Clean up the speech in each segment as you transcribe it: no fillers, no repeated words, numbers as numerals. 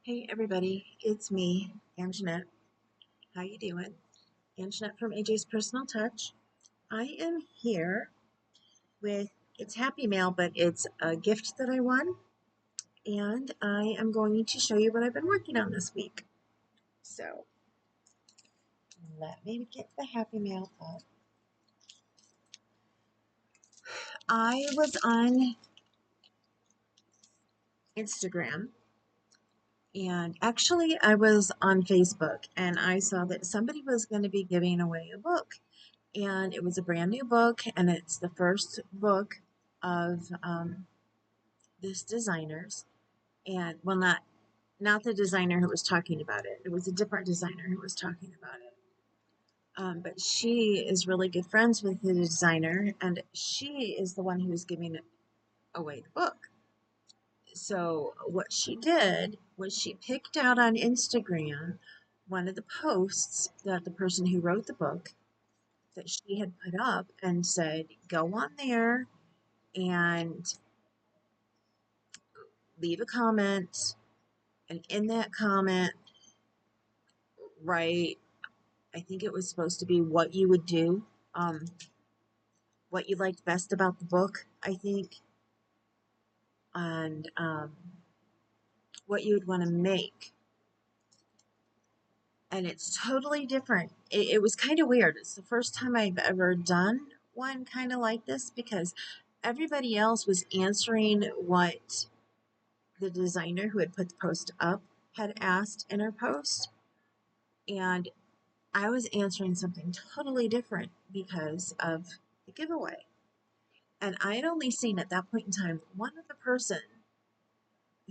Hey everybody, it's me, Anjanette. How you doing? Anjanette from AJ's Personal Touch. I am here with, it's Happy Mail, but it's a gift that I won, and I am going to show you what I've been working on this week. So, let me get the Happy Mail up. I was on Instagram, and actually I was on Facebook, and I saw that somebody was going to be giving away a book. And it was a brand new book, and it's the first book of this designer's. And well, not the designer who was talking about it. It was a different designer who was talking about it. But she is really good friends with the designer, and she is the one who was giving away the book. So what she did was she picked out on Instagram one of the posts that the person who wrote the book that she had put up and said, go on there and leave a comment. And in that comment, write, I think it was supposed to be what you would do, what you liked best about the book, I think, and what you would want to make. And it's totally different. It was kind of weird. It's the first time I've ever done one kind of like this because everybody else was answering what the designer who had put the post up had asked in her post. And I was answering something totally different because of the giveaway. And I had only seen at that point in time one other person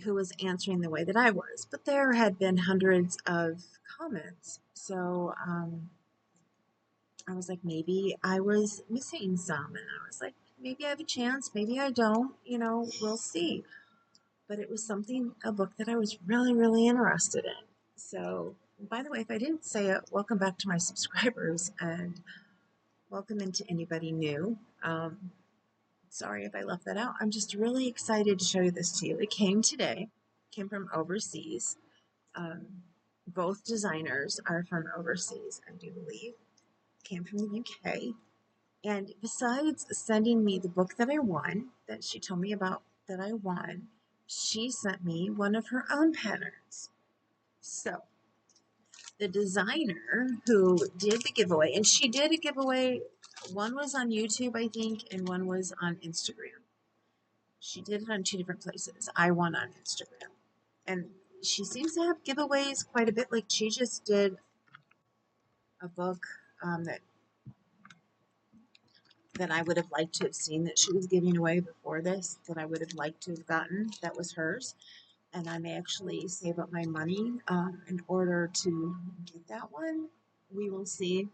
who was answering the way that I was, but there had been hundreds of comments. So I was like, maybe I was missing some. And I was like, maybe I have a chance, maybe I don't, we'll see. But it was something, a book that I was really, really interested in. So, by the way, if I didn't say it, welcome back to my subscribers and welcome into anybody new. Sorry if I left that out. I'm just really excited to show you this to you. It came today, came from overseas. Both designers are from overseas, I do believe. Came from the UK. And besides sending me the book that I won, that she told me about that I won, she sent me one of her own patterns. So, the designer who did the giveaway, and she did a giveaway, one was on YouTube, I think, and one was on Instagram. She did it on two different places. I won on Instagram. And she seems to have giveaways quite a bit. Like she just did a book that I would have liked to have seen that she was giving away before this, that I would have liked to have gotten, that was hers. And I may actually save up my money in order to get that one. We will see.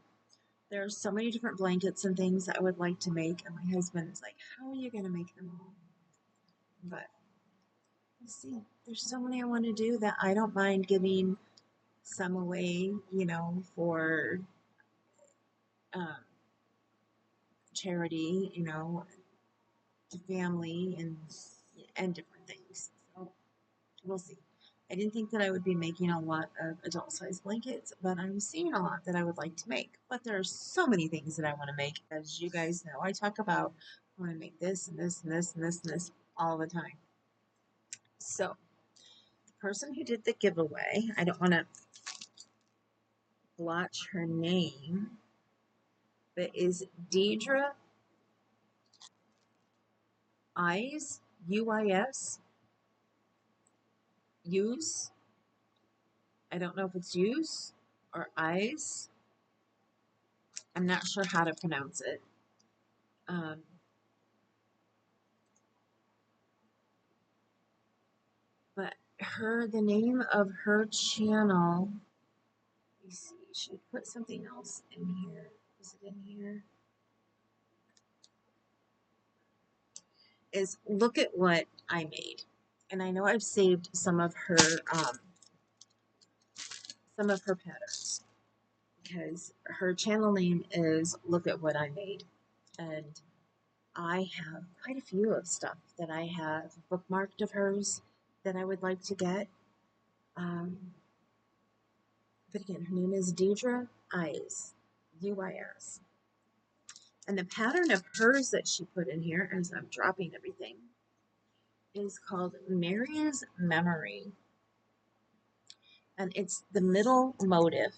There's so many different blankets and things that I would like to make, and my husband is like, how are you going to make them all? But we'll see. There's so many I want to do that I don't mind giving some away, for um, charity, to family and different things. So we'll see. I didn't think that I would be making a lot of adult size blankets, but I'm seeing a lot that I would like to make. But there are so many things that I want to make. As you guys know, I talk about I want to make this and this and this and this and this all the time. So the person who did the giveaway, I don't want to blotch her name, but is Deidre Eyes, UIS, use. I don't know if it's use or eyes. I'm not sure how to pronounce it. But the name of her channel, let me see, she put something else in here. Is it in here? Is Look at What I Made. And I know I've saved some of her patterns because her channel name is Look at What I Made. And I have quite a few of stuff that I have bookmarked of hers that I would like to get. But again, her name is Deidre Eyes, UIS. And the pattern of hers that she put in here, as I'm dropping everything, is called Mary's Memory. And it's the middle motif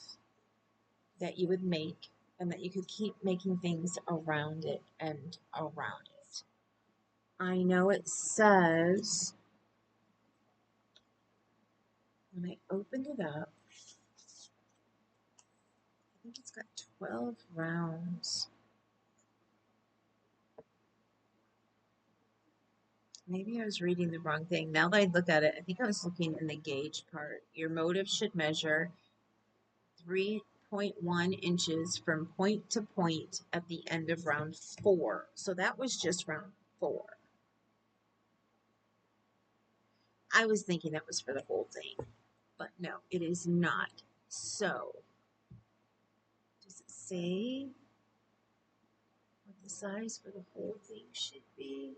that you would make and that you could keep making things around it and around it. I know it says, when I opened it up, I think it's got 12 rounds. Maybe I was reading the wrong thing. Now that I look at it, I think I was looking in the gauge part. Your motif should measure 3.1 inches from point to point at the end of round 4. So that was just round 4. I was thinking that was for the whole thing, but no, it is not. So, does it say what the size for the whole thing should be?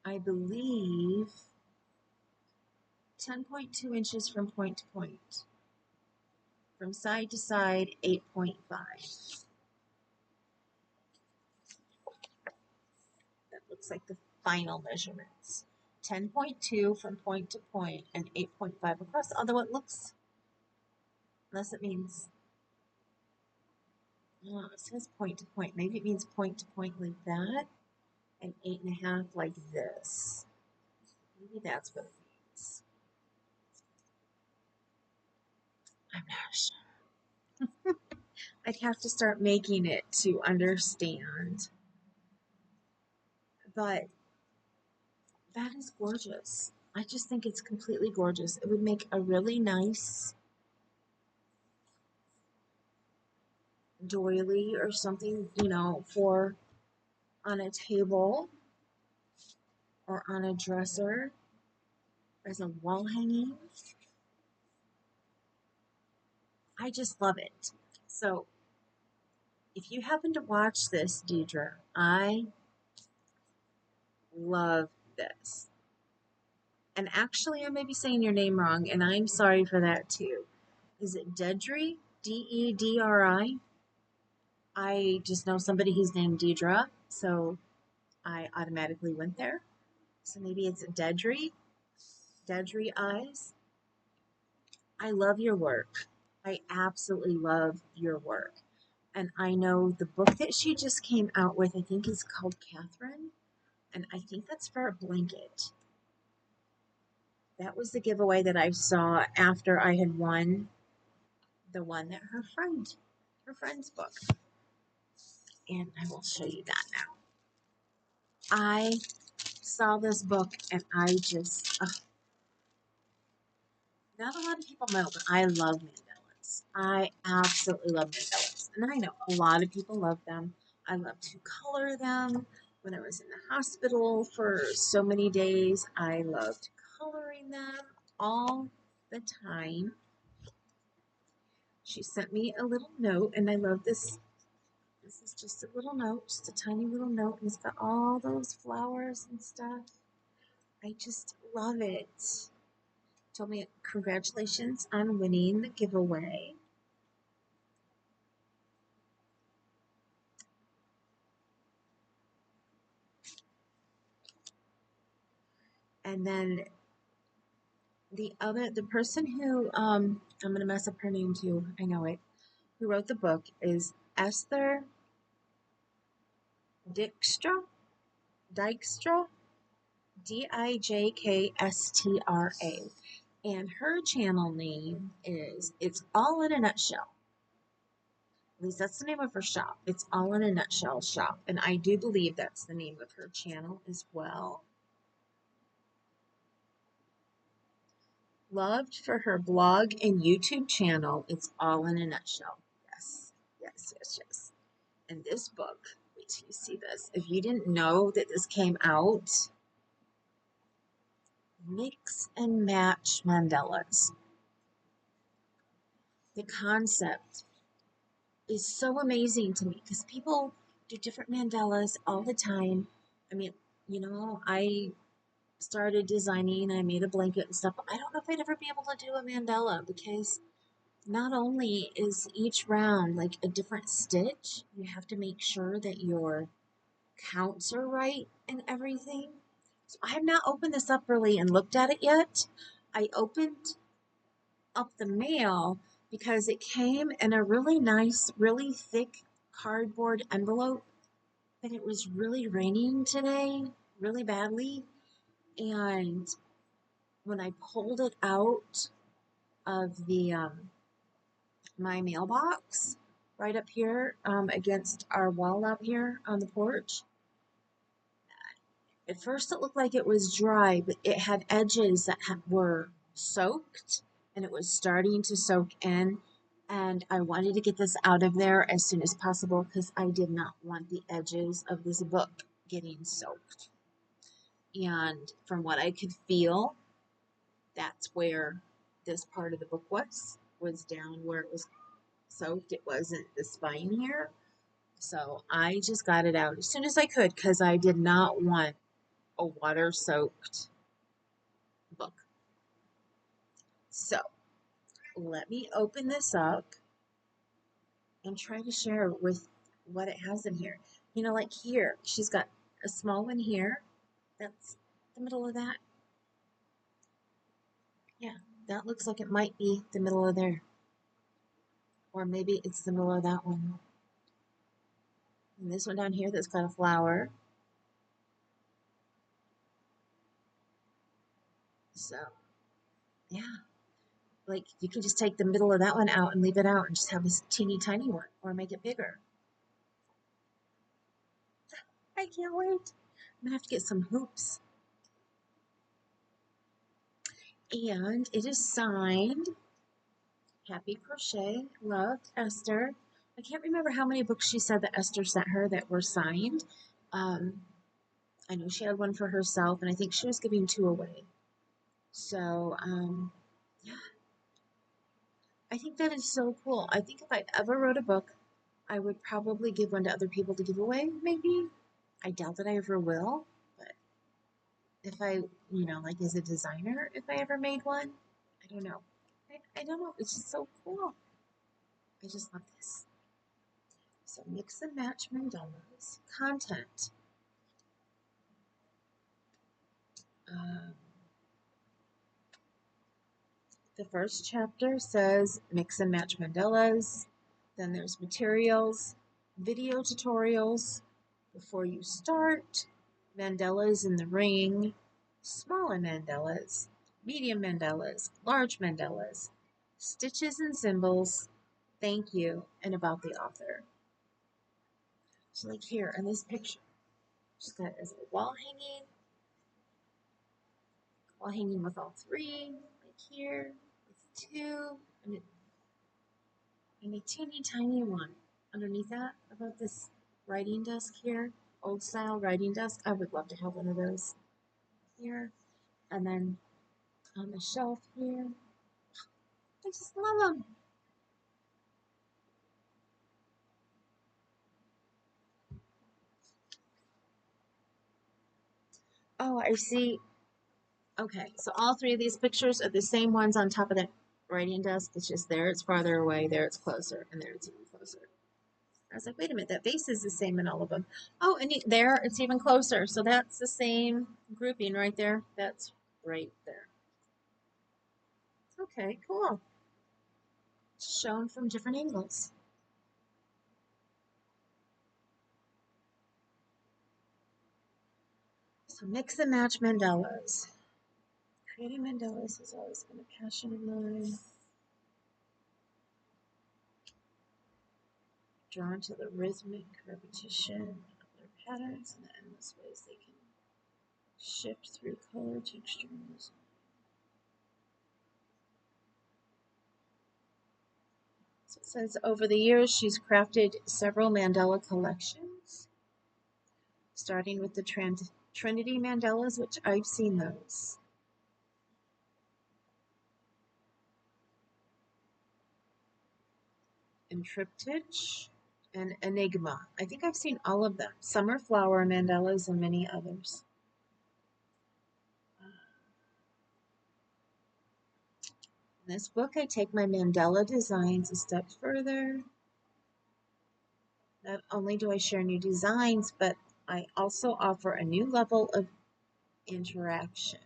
I believe 10.2 inches from point to point. From side to side, 8.5. That looks like the final measurements. 10.2 from point to point and 8.5 across, although it looks, unless it means, oh, it says point to point. Maybe it means point to point like that and 8.5 like this. Maybe that's what it means. I'm not sure. I'd have to start making it to understand. But that is gorgeous. I just think it's completely gorgeous. It would make a really nice doily or something, you know, for on a table or on a dresser as a wall hanging. I just love it. So if you happen to watch this, Deidre, I love this. And actually, I may be saying your name wrong, and I'm sorry for that too. Is it Dedri? Dedri? I just know somebody who's named Deidre, so I automatically went there. So maybe it's Dedri? Dedri Eyes? I love your work. I absolutely love your work. And I know the book that she just came out with, I think is called Catherine. And I think that's for a blanket. That was the giveaway that I saw after I had won the one that her friend's book. And I will show you that now. I saw this book and I just, not a lot of people know, but I love mandalas. I absolutely love mandalas. And I know a lot of people love them. I love to color them. When I was in the hospital for so many days, I loved coloring them all the time. She sent me a little note, and I love this. This is just a little note, just a tiny little note, and it's got all those flowers and stuff. I just love it. Told me congratulations on winning the giveaway. And then the person who, I'm going to mess up her name too, I know it, who wrote the book is Esther Dijkstra, Dijkstra. And her channel name is It's All in a Nutshell. At least that's the name of her shop. It's All in a Nutshell shop. And I do believe that's the name of her channel as well. Loved for her blog and YouTube channel. It's All in a Nutshell. Yes, yes, yes, yes. And this book, wait till you see this. If you didn't know that this came out, Mix and Match Mandalas. the concept is so amazing to me because people do different mandalas all the time. I mean, I started designing, I made a blanket and stuff, but I don't know if I'd ever be able to do a mandala because not only is each round like a different stitch, you have to make sure that your counts are right and everything. So I have not opened this up really and looked at it yet. I opened up the mail because it came in a really nice, really thick cardboard envelope, but it was really raining today, really badly. And when I pulled it out of the my mailbox right up here against our wall up here on the porch, at first it looked like it was dry, but it had edges that were soaked and it was starting to soak in. And I wanted to get this out of there as soon as possible because I did not want the edges of this book getting soaked. And from what I could feel, that's where this part of the book was down where it was soaked. It wasn't the spine here. So I just got it out as soon as I could because I did not want a water-soaked book. So let me open this up and try to share with what it has in here. Like here, she's got a small one here. That's the middle of that. Yeah, that looks like it might be the middle of there. Or maybe it's the middle of that one. And this one down here that's got a flower. So, yeah. Like, you can just take the middle of that one out and leave it out and just have this teeny tiny one. Or make it bigger. I can't wait. I'm going to have to get some hoops. And it is signed, Happy Crochet, loved, Esther. I can't remember how many books she said that Esther sent her that were signed. I know she had one for herself, and I think she was giving 2 away. So, yeah, I think that is so cool. I think if I ever wrote a book, I would probably give one to other people to give away, maybe. I doubt that I ever will, but if I, like as a designer, if I ever made one, I don't know. I don't know. It's just so cool. I just love this. So mix and match mandalas. Content. Um, the first chapter says mix and match mandalas. Then there's materials, video tutorials, before you start, mandalas in the ring, smaller mandalas, medium mandalas, large mandalas, stitches and symbols, thank you, and about the author. So like here in this picture, she's got as a wall hanging with all 3, like here, with 2, and a teeny tiny one underneath that, above this writing desk here, old style writing desk. I would love to have one of those here. And then on the shelf here, I just love them. Oh, I see. Okay, so all 3 of these pictures are the same ones on top of that writing desk. It's just there it's farther away, there it's closer, and there it's even closer. I was like, wait a minute, that base is the same in all of them. Oh, and there it's even closer. So that's the same grouping right there. That's right there. Okay, cool. Shown from different angles. So mix and match mandalas. Creating mandalas has always been a passion of mine. Drawn to the rhythmic repetition of their patterns and the endless ways they can shift through color, texture, and design. So it says over the years she's crafted several mandala collections, starting with the Trinity mandalas, which I've seen those. and triptych and enigma. I think I've seen all of them. Summer flower mandalas and many others. In this book, I take my mandala designs a step further. Not only do I share new designs, but I also offer a new level of interaction.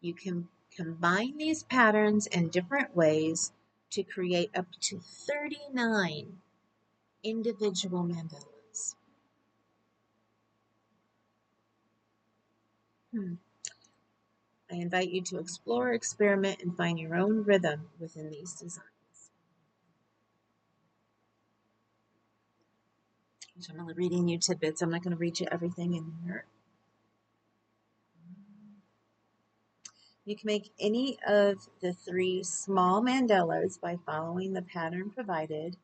You can combine these patterns in different ways to create up to 39 individual mandalas. I invite you to explore, experiment, and find your own rhythm within these designs. So I'm only reading you tidbits. I'm not going to read you everything in here. You can make any of the 3 small mandalas by following the pattern provided.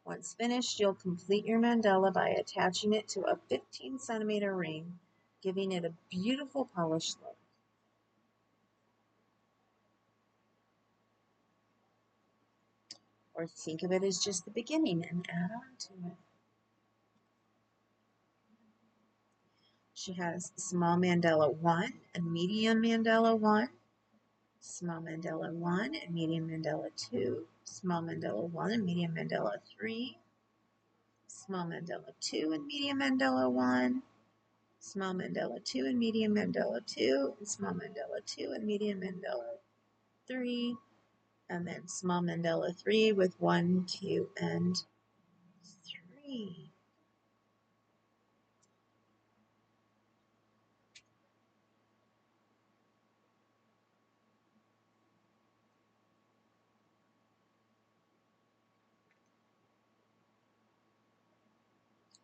Once finished, you'll complete your mandala by attaching it to a 15-centimeter ring, giving it a beautiful polished look. Or think of it as just the beginning and add on to it. She has small mandala 1 and medium mandala 1, small mandala 1 and medium mandala 2, small mandala 1 and medium mandala 3, small mandala 2 and medium mandala 1, small mandala 2 and medium mandala 2, and small mandala 2 and medium mandala 3, and then small mandala 3 with 1, 2, and 3.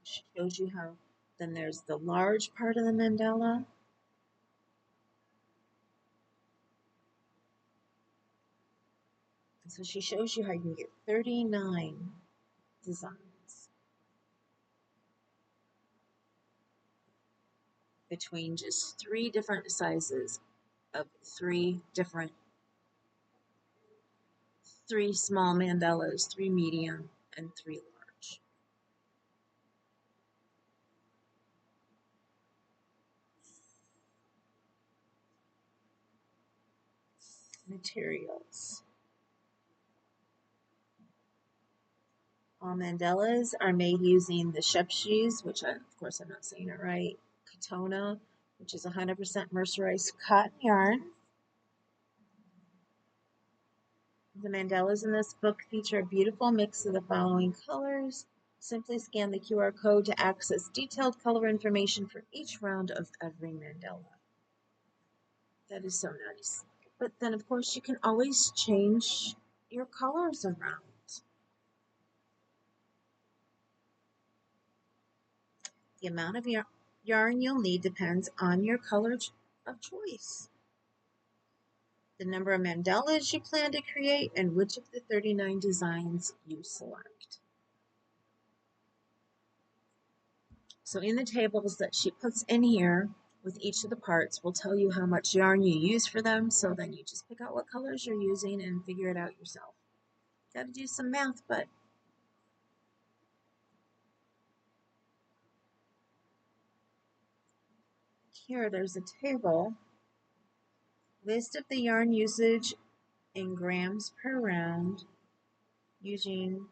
She shows you how, then there's the large part of the mandala. So she shows you how you can get 39 designs between just 3 different sizes of 3 small mandalas, 3 medium, and 3 large. Materials. All mandalas are made using the shepshis, which of course I'm not saying it right, Katona, which is 100% mercerized cotton yarn. The mandalas in this book feature a beautiful mix of the following colors. Simply scan the QR code to access detailed color information for each round of every mandala. That is so nice. But then, of course, you can always change your colors around. The amount of yarn you'll need depends on your color of choice, the number of mandalas you plan to create, and which of the 39 designs you select. So in the tables that she puts in here with each of the parts will tell you how much yarn you use for them, so then you just pick out what colors you're using and figure it out yourself. Got to do some math, but here there's a table, list of the yarn usage in grams per round using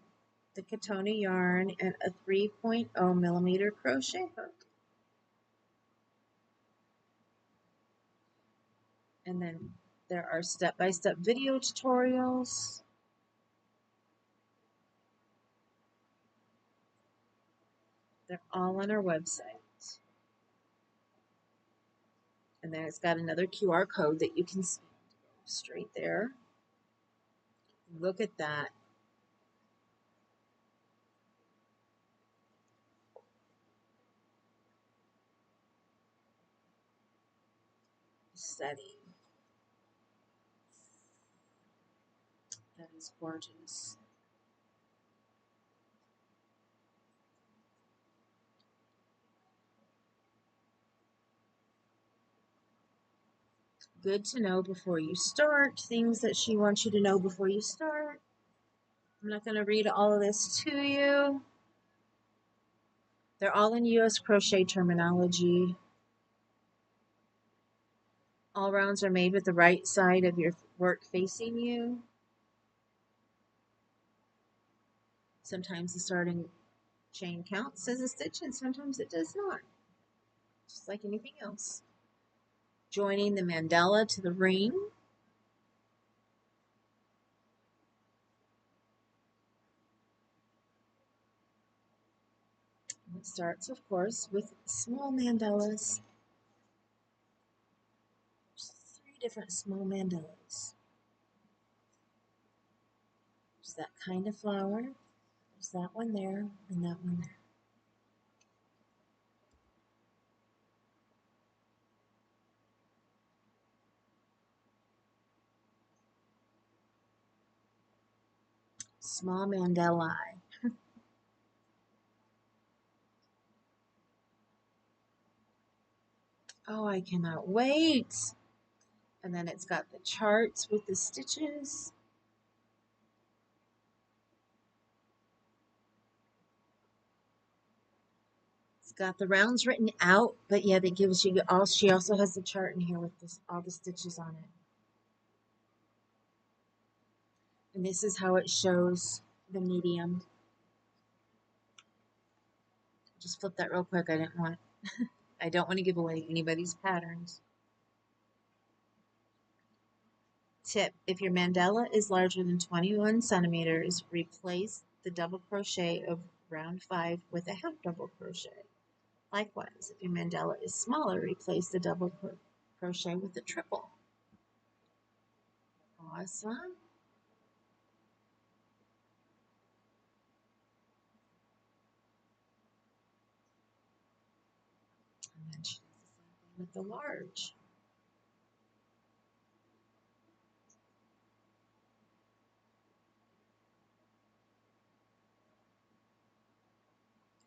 the Katona yarn and a 3.0 millimeter crochet hook. And then there are step-by-step video tutorials. They're all on our website. And then it's got another QR code that you can see straight there. Look at that. Setting. That is gorgeous. Good to know before you start. Things that she wants you to know before you start. I'm not going to read all of this to you. They're all in US crochet terminology. All rounds are made with the right side of your work facing you. Sometimes the starting chain counts as a stitch and sometimes it does not. Just like anything else. Joining the mandala to the ring. It starts, of course, with small mandalas. There's 3 different small mandalas. There's that kind of flower. There's that one there and that one there. Small mandala. Oh, I cannot wait. And then it's got the charts with the stitches. It's got the rounds written out, but yeah, that gives you all. She also has the chart in here with this, all the stitches on it. And this is how it shows the medium. Just flip that real quick. I don't want to give away anybody's patterns. Tip: if your mandala is larger than 21 centimeters, replace the double crochet of round 5 with a half double crochet. Likewise, if your mandala is smaller, replace the double crochet with a triple. Awesome. And then she does the same thing with the large.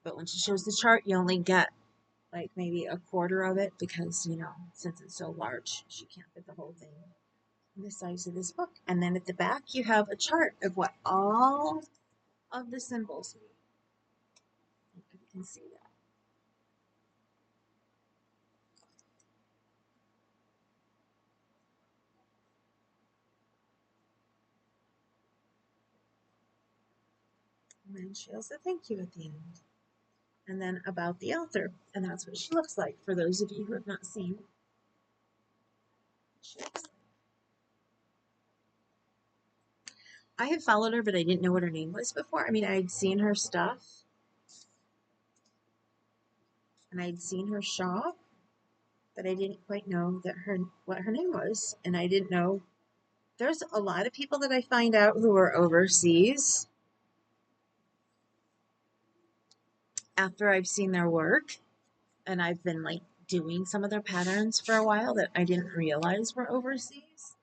But when she shows the chart, you only get like maybe a quarter of it because, you know, since it's so large, she can't fit the whole thing in the size of this book. And then at the back, you have a chart of what all of the symbols mean. You can see that. And then she has a thank you at the end. And then about the author. And that's what she looks like for those of you who have not seen. She looks like. I had followed her, but I didn't know what her name was before. I mean, I'd seen her stuff. And I'd seen her shop. But I didn't quite know that what her name was. And I didn't know. There's a lot of people that I find out who are overseas after I've seen their work. And I've been like doing some of their patterns for a while that I didn't realize were overseas.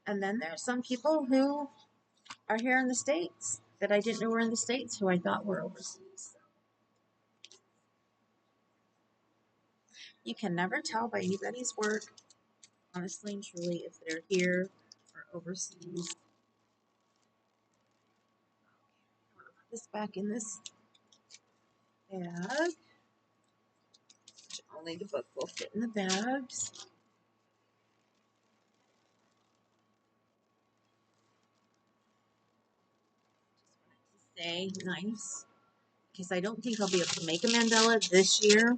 And then there's some people who are here in the States that I didn't know were in the States who I thought were overseas. You can never tell by anybody's work, honestly and truly, if they're here or overseas. I'm going to put this back in this bag. Only the book will fit in the bags. Stay nice because I don't think I'll be able to make a mandala this year.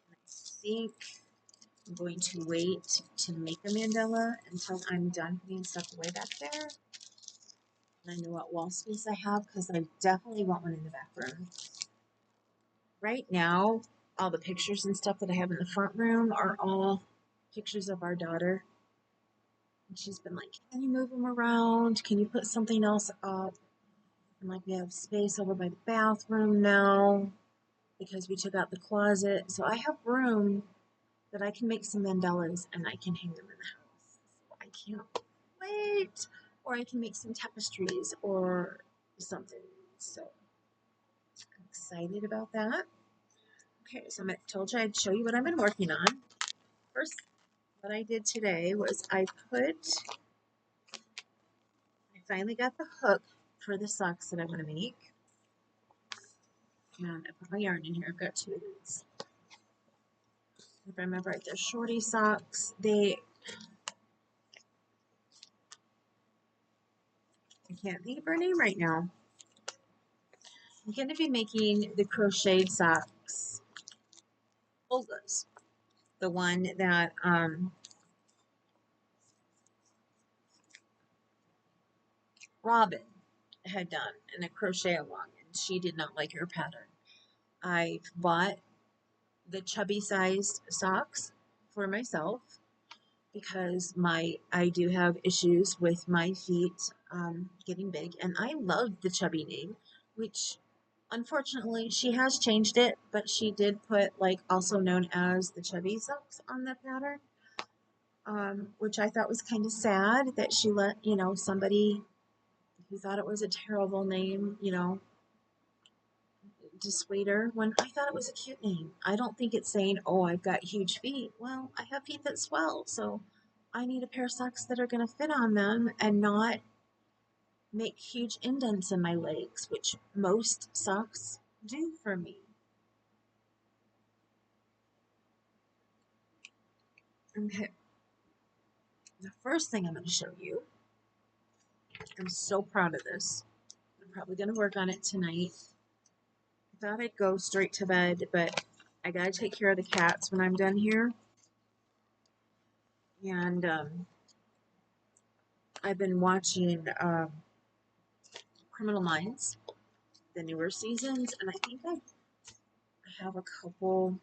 I think I'm going to wait to make a mandala until I'm done putting stuff away back there. And I know what wall space I have because I definitely want one in the back room. Right now, all the pictures and stuff that I have in the front room are all pictures of our daughter. And she's been like, can you move them around? Can you put something else up? And like we have space over by the bathroom now because we took out the closet. So I have room that I can make some mandalas and I can hang them in the house. So I can't wait. Or I can make some tapestries or something. So I'm excited about that. Okay, so I told you I'd show you what I've been working on. First, what I did today was I put finally got the hook for the socks that I'm going to make. And I put my yarn in here. I've got 2 of these. If I remember right, they're shorty socks. I can't think of her name right now. I'm going to be making the crocheted socks. Olga's. The one that Robin had done in a crochet along, and she did not like her pattern. I've bought the chubby sized socks for myself because I do have issues with my feet getting big, and I love the chubby name, which unfortunately she has changed it, but she did put like also known as the chubby socks on the pattern, which I thought was kind of sad that she let somebody who thought it was a terrible name dissuade her when I thought it was a cute name. I don't think it's saying, oh, I've got huge feet. Well, I have feet that swell, so I need a pair of socks that are going to fit on them and not make huge indents in my legs, which most socks do for me. Okay, the first thing I'm going to show you, I'm so proud of this. I'm probably going to work on it tonight. I thought I'd go straight to bed, but I got to take care of the cats when I'm done here. And I've been watching Criminal Minds, the newer seasons, and I think I have a couple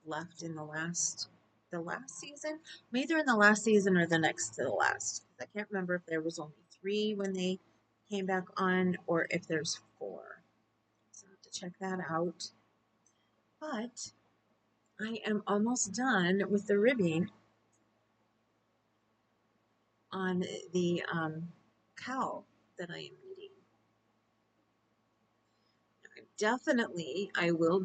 left in the last season. I'm either in the last season or the next to the last. I can't remember if there was only 3 when they came back on or if there's 4. So I have to check that out. But I am almost done with the ribbing on the cowl that I am knitting. Definitely, I will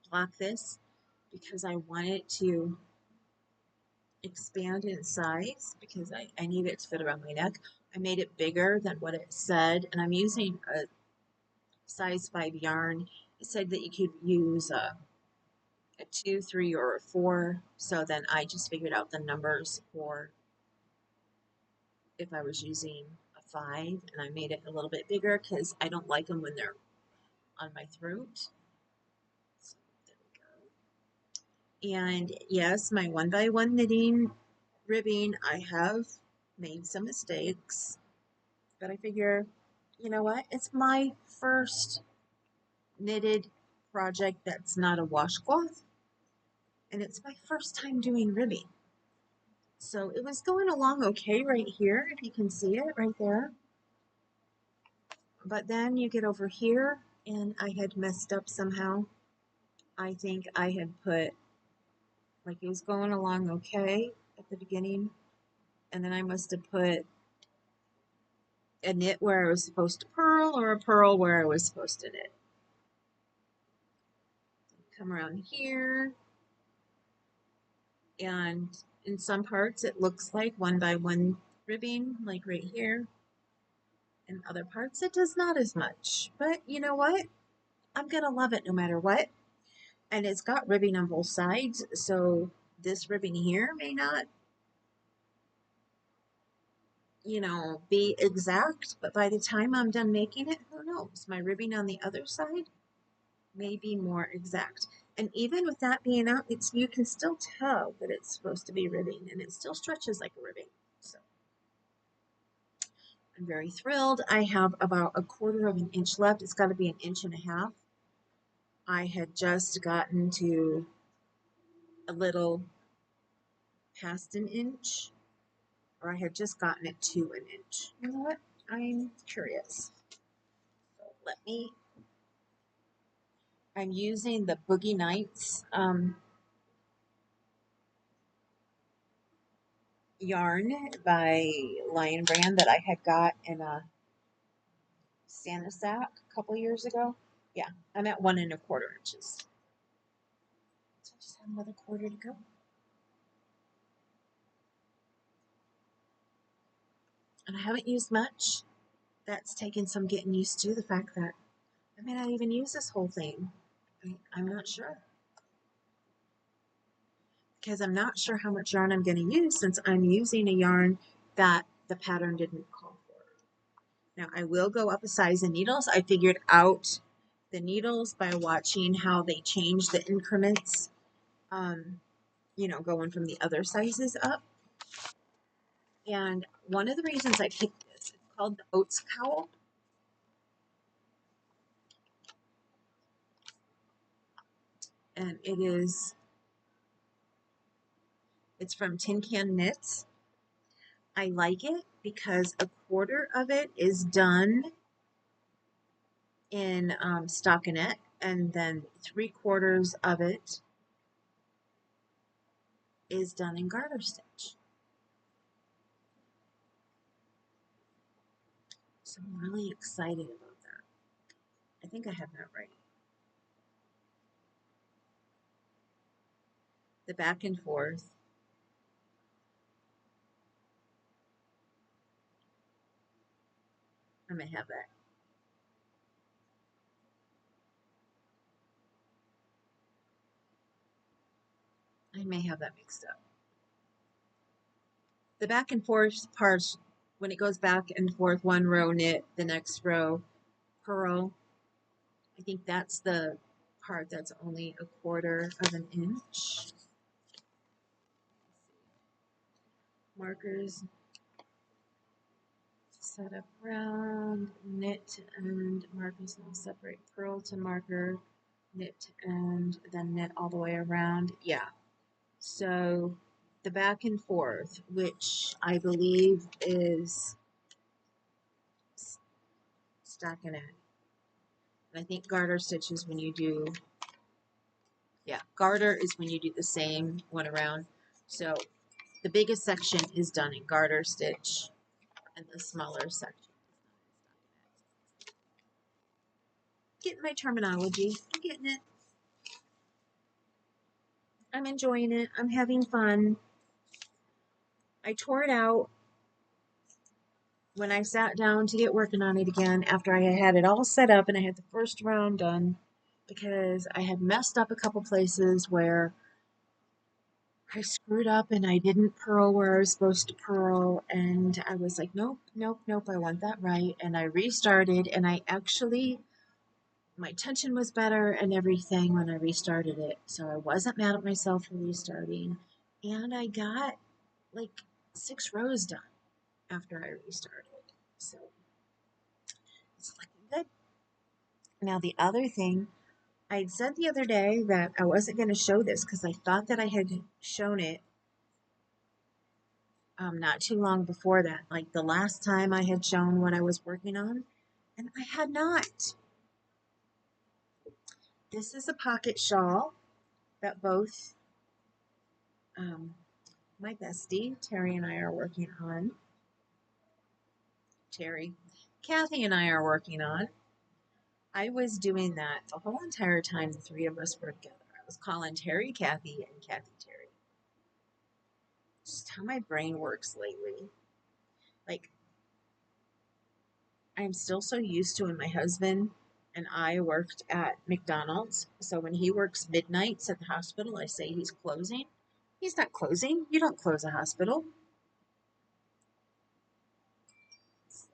block this because I want it to expand in size because I need it to fit around my neck. I made it bigger than what it said, and I'm using a size 5 yarn. It said that you could use a 2, 3, or a 4, so then I just figured out the numbers for if I was using a 5, and I made it a little bit bigger because I don't like them when they're on my throat. So there we go. And yes, my 1x1 knitting ribbing, I have made some mistakes, but I figure, you know what? It's my first knitted project that's not a washcloth, and it's my first time doing ribbing. So it was going along okay right here, if you can see it right there. But then you get over here, and I had messed up somehow. I think I had put, like it was going along okay at the beginning, and then I must have put a knit where I was supposed to purl or a purl where I was supposed to knit. Come around here, and in some parts it looks like 1x1 ribbing, like right here. In other parts it does not as much, but you know what? I'm gonna love it no matter what. And it's got ribbing on both sides, so this ribbing here may not, be exact, but by the time I'm done making it, who knows? My ribbing on the other side may be more exact. And even with that being out, you can still tell that it's supposed to be ribbing, and it still stretches like a ribbing. So I'm very thrilled. I have about 1/4 of an inch left. It's got to be 1.5 inches. I had just gotten to a little past 1 inch, or I had just gotten it to 1 inch. You know what? I'm curious. So I'm using the Boogie Nights yarn by Lion Brand that I had got in a Santa sack a couple years ago. Yeah, I'm at 1 1/4 inches. So I just Another quarter to go. And I haven't used much. That's taken some getting used to, the fact that I may not even use this whole thing. I'm not sure. Because I'm not sure how much yarn I'm going to use since I'm using a yarn that the pattern didn't call for. Now I will go up a size in needles. I figured out the needles by watching how they change the increments, you know, going from the other sizes up. And one of the reasons I picked this, it's called the Oats Cowl. And it's from Tin Can Knits. I like it because a quarter of it is done in stockinette, and then 3/4 of it is done in garter stitch. So I'm really excited about that. I think I have that right. The back and forth. I may have that. I may have that mixed up. The back and forth part, when it goes back and forth, one row knit, the next row purl, I think that's the part that's only 1/4 of an inch. Markers, set up round, knit and markers now separate, purl to marker, knit and then knit all the way around. Yeah. So the back and forth, which I believe is stockinette. And I think garter stitch is when you do, yeah, garter is when you do the same one around. So the biggest section is done in garter stitch and the smaller section. Getting my terminology. I'm getting it. I'm enjoying it. I'm having fun. I tore it out when I sat down to get working on it again after I had it all set up and I had the first round done, because I had messed up a couple places where I screwed up and I didn't purl where I was supposed to purl, and I was like, nope, nope, nope, I want that right. And I restarted, and I actually, my tension was better and everything when I restarted it. So I wasn't mad at myself for restarting. And I got like 6 rows done after I restarted. So it's looking good. Now the other thing, I said the other day that I wasn't going to show this because I thought that I had shown it not too long before that, like the last time I had shown what I was working on, and I had not. This is a pocket shawl that both my bestie Terry and I are working on. Kathy and I are working on. I was doing that the whole entire time the 3 of us were together. I was calling Terry Kathy and Kathy Terry. Just how my brain works lately. Like, I'm still so used to when my husband and I worked at McDonald's. So when he works midnights at the hospital, I say he's closing. He's not closing. You don't close a hospital. So,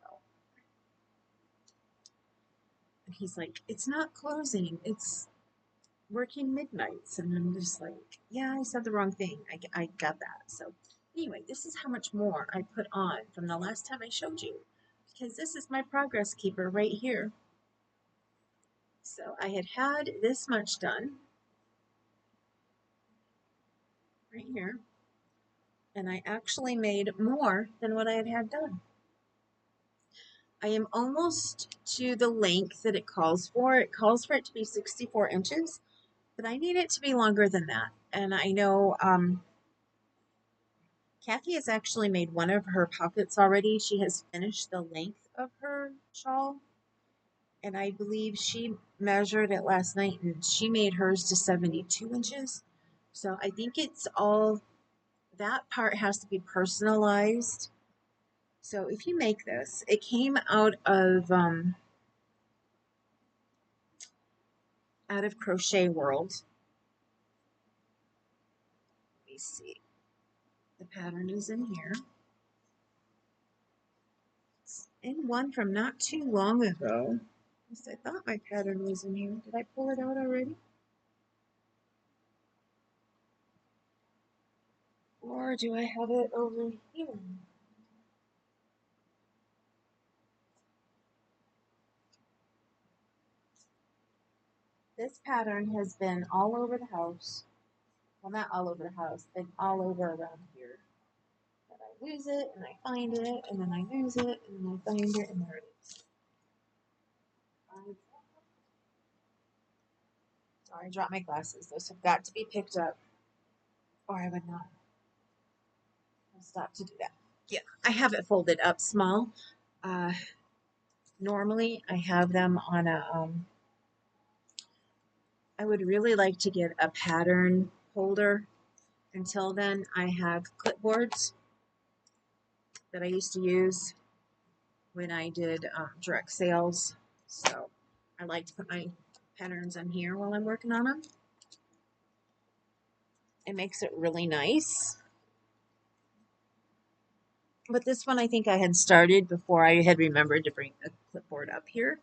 and he's like, it's not closing. It's working midnights. And I'm just like, yeah, I said the wrong thing. I got that. So anyway, this is how much more I put on from the last time I showed you, because this is my progress keeper right here. So I had this much done right here, and I actually made more than what I had done. I am almost to the length that it calls for. It calls for it to be 64 inches, but I need it to be longer than that. And I know Kathy has actually made one of her pockets already. She has finished the length of her shawl, and I believe she measured it last night, and she made hers to 72 inches. So I think it's all, that part has to be personalized. So if you make this, it came out of Crochet World. Let me see. The pattern is in here. It's in one from not too long ago. At least I thought my pattern was in here. Did I pull it out already? Or do I have it over here? This pattern has been all over the house. Well, not all over the house, been all over around here. But I lose it, and I find it, and then I lose it, and then I find it, and there it is. Sorry, I dropped my glasses. Those have got to be picked up, or I would not have stopped to do that. Yeah, I have it folded up small. Uh, Normally, I have them on a, I would really like to get a pattern holder. Until then, I have clipboards that I used to use when I did direct sales. So I like to put my patterns on here while I'm working on them. It makes it really nice. But this one I think I had started before I had remembered to bring a clipboard up here.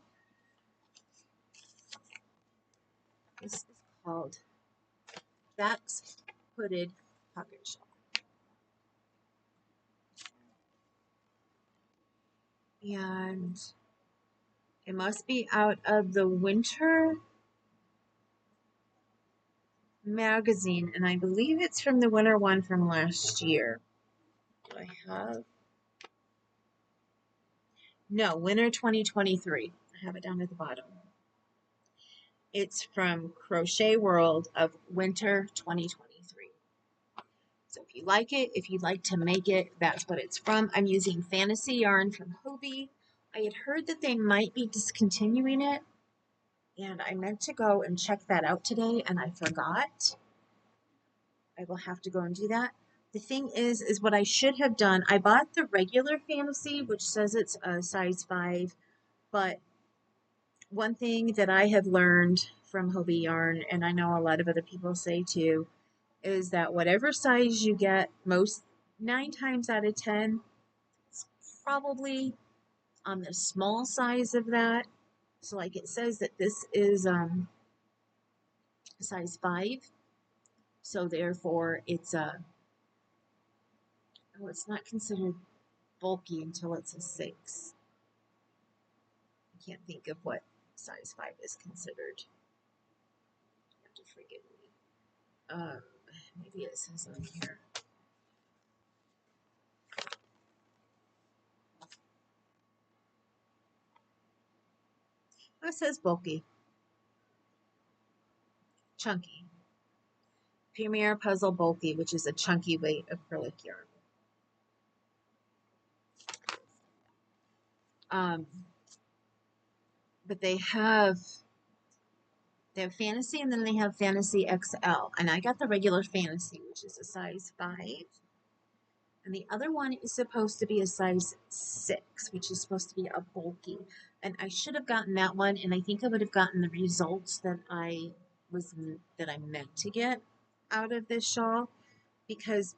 This is called That's Hooded Pocket Shawl. And it must be out of the Winter magazine, and I believe it's from the winter one from last year. Do I have? No, winter 2023. I have it down at the bottom. It's from Crochet World of winter 2023. So if you like it, if you'd like to make it, that's what it's from. I'm using Fantasy Yarn from Hobie. I had heard that they might be discontinuing it, and I meant to go and check that out today, and I forgot. I will have to go and do that. The thing is what I should have done, I bought the regular Fantasy, which says it's a size 5, but one thing that I have learned from Hobie Yarn, and I know a lot of other people say too, is that whatever size you get, 9 times out of 10, it's probably on the small size of that. So like it says that this is size 5, so therefore it's it's not considered bulky until it's a 6. I can't think of what size 5 is considered. You have to forgive me. Maybe it says on here. Oh, it says bulky. Chunky. Premier Puzzle Bulky, which is a chunky weight acrylic yarn. But they have Fantasy, and then they have Fantasy XL. And I got the regular Fantasy, which is a size 5. And the other one is supposed to be a size 6, which is supposed to be a bulky. And I should have gotten that one, and I think I would have gotten the results that I meant to get out of this shawl, because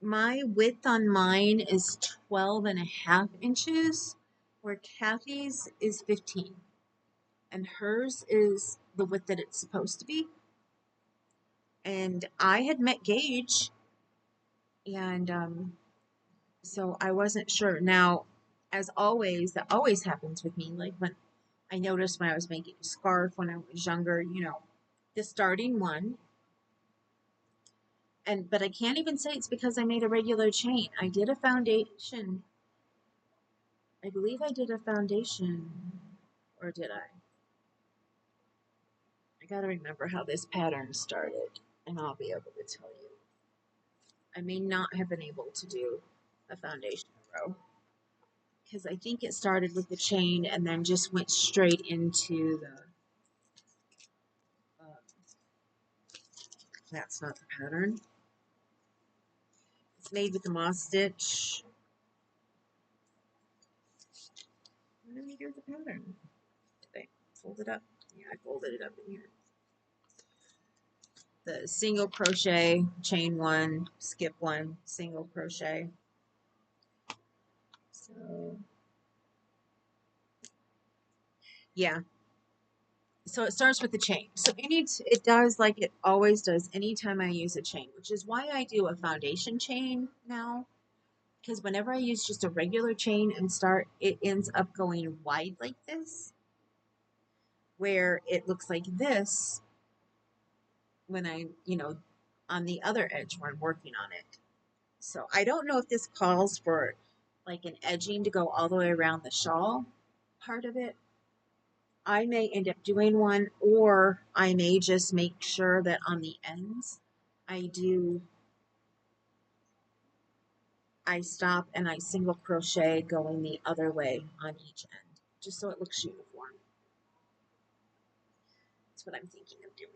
my width on mine is 12.5 inches, where Kathy's is 15. And hers is the width that it's supposed to be. And I had met Gage, and so I wasn't sure. Now, as always, that always happens with me. Like when I noticed when I was making a scarf when I was younger, the starting one. But I can't even say it's because I made a regular chain. I did a foundation. I believe I did a foundation, or did I? I gotta remember how this pattern started, and I'll be able to tell you. I may not have been able to do a foundation row, because I think it started with the chain and then just went straight into the That's not the pattern. It's made with the moss stitch. What did we do with the pattern? Did I fold it up? Yeah, I folded it up in here. The single crochet, chain one, skip one, single crochet. So yeah, so it starts with the chain. So it does like it always does anytime I use a chain, which is why I do a foundation chain now, because whenever I use just a regular chain and start, it ends up going wide like this, where it looks like this when I, on the other edge when I'm working on it. So I don't know if this calls for like an edging to go all the way around the shawl part of it. I may end up doing one, or I may just make sure that on the ends I stop and I single crochet going the other way on each end, just so it looks uniform. That's what I'm thinking of doing,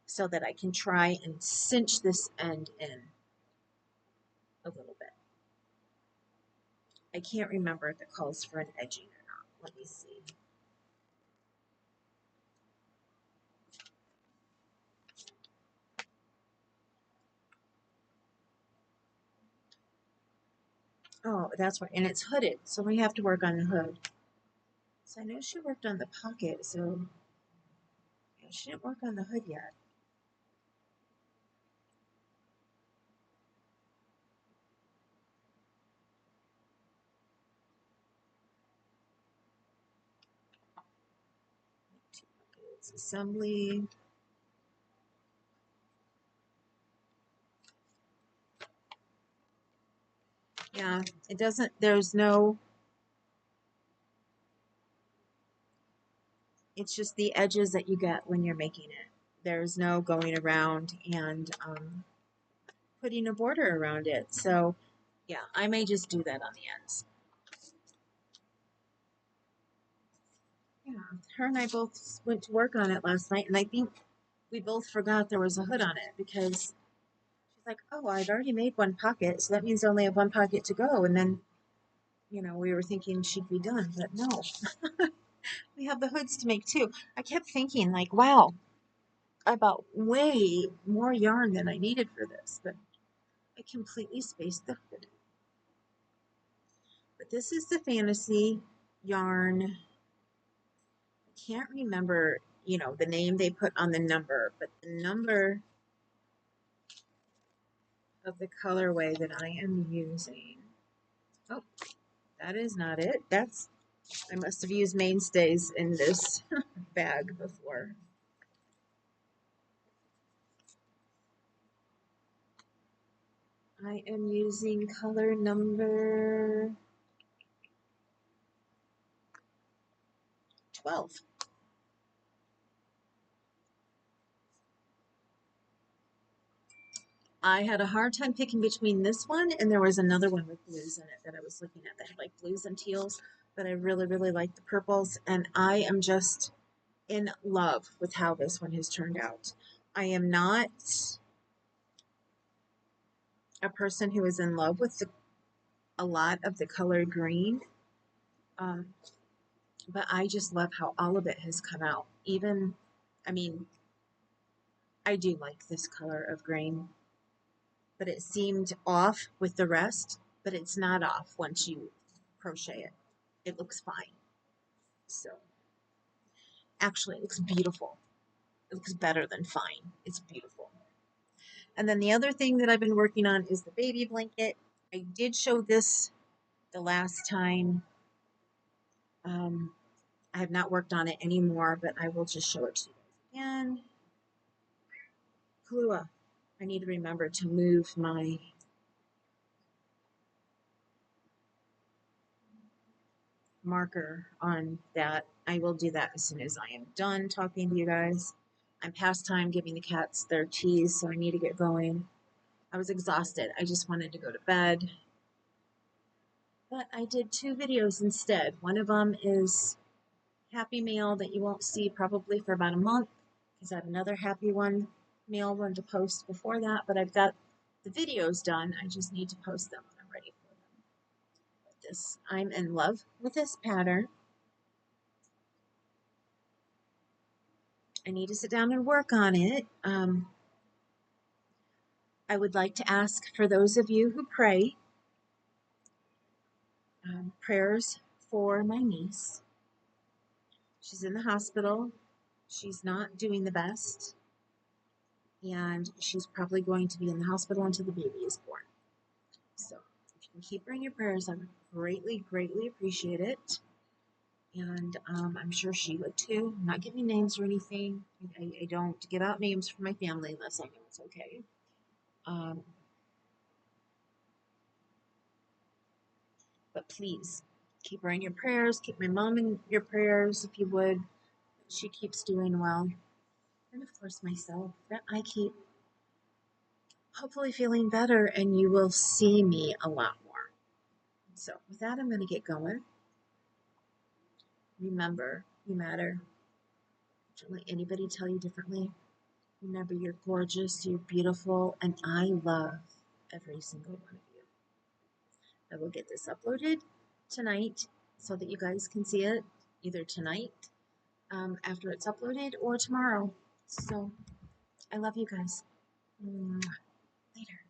so that I can try and cinch this end in a little bit. I can't remember if it calls for an edging or not. Let me see. Oh, that's right. And it's hooded, so we have to work on the hood. So I know she worked on the pocket, so yeah, she didn't work on the hood yet. It's assembly. Yeah, it doesn't, it's just the edges that you get when you're making it. There's no going around and putting a border around it. So yeah, I may just do that on the ends. Yeah, her and I both went to work on it last night, and I think we both forgot there was a hood on it, because she's like, oh, I've already made one pocket, so that means I only have one pocket to go. And then, we were thinking she'd be done, but no, we have the hoods to make too. I kept thinking, like, wow, I bought way more yarn than I needed for this, but I completely spaced the hood. But this is the fantasy yarn. I can't remember, the name they put on the number, but the number of the colorway that I am using. Oh, that is not it. I must have used mainstays in this bag before. I am using color number 12. I had a hard time picking between this one, and there was another one with blues in it that I was looking at that had like blues and teals, but I really, really like the purples, and I am just in love with how this one has turned out. I am not a person who is in love with a lot of the color green, but I just love how all of it has come out. Even, I mean, I do like this color of green, but it seemed off with the rest, but it's not off once you crochet it. It looks fine. So actually it looks beautiful. It looks better than fine. It's beautiful. And then the other thing that I've been working on is the baby blanket. I did show this the last time. I have not worked on it anymore, but I will just show it to you again. Kahlua. I need to remember to move my marker on that. I will do that as soon as I am done talking to you guys. I'm past time giving the cats their teas, so I need to get going. I was exhausted. I just wanted to go to bed. But I did 2 videos instead. One of them is Happy Mail that you won't see probably for about a month, because I have another happy one, mail one to post before that, but I've got the videos done. I just need to post them when I'm ready for them. But this, I'm in love with this pattern. I need to sit down and work on it. I would like to ask for those of you who pray, prayers for my niece. She's in the hospital. She's not doing the best, and she's probably going to be in the hospital until the baby is born. So if you can keep her in your prayers, I would greatly, greatly appreciate it. And I'm sure she would too. I'm not giving names or anything. I don't give out names for my family unless I know it's okay. But please keep her in your prayers. Keep my mom in your prayers if you would. She keeps doing well. And of course, myself, that I keep hopefully feeling better, and you will see me a lot more. So, with that, I'm going to get going. Remember, you matter. Don't let anybody tell you differently. Remember, you're gorgeous, you're beautiful, and I love every single one of you. I will get this uploaded tonight so that you guys can see it either tonight after it's uploaded or tomorrow. So I love you guys. Later.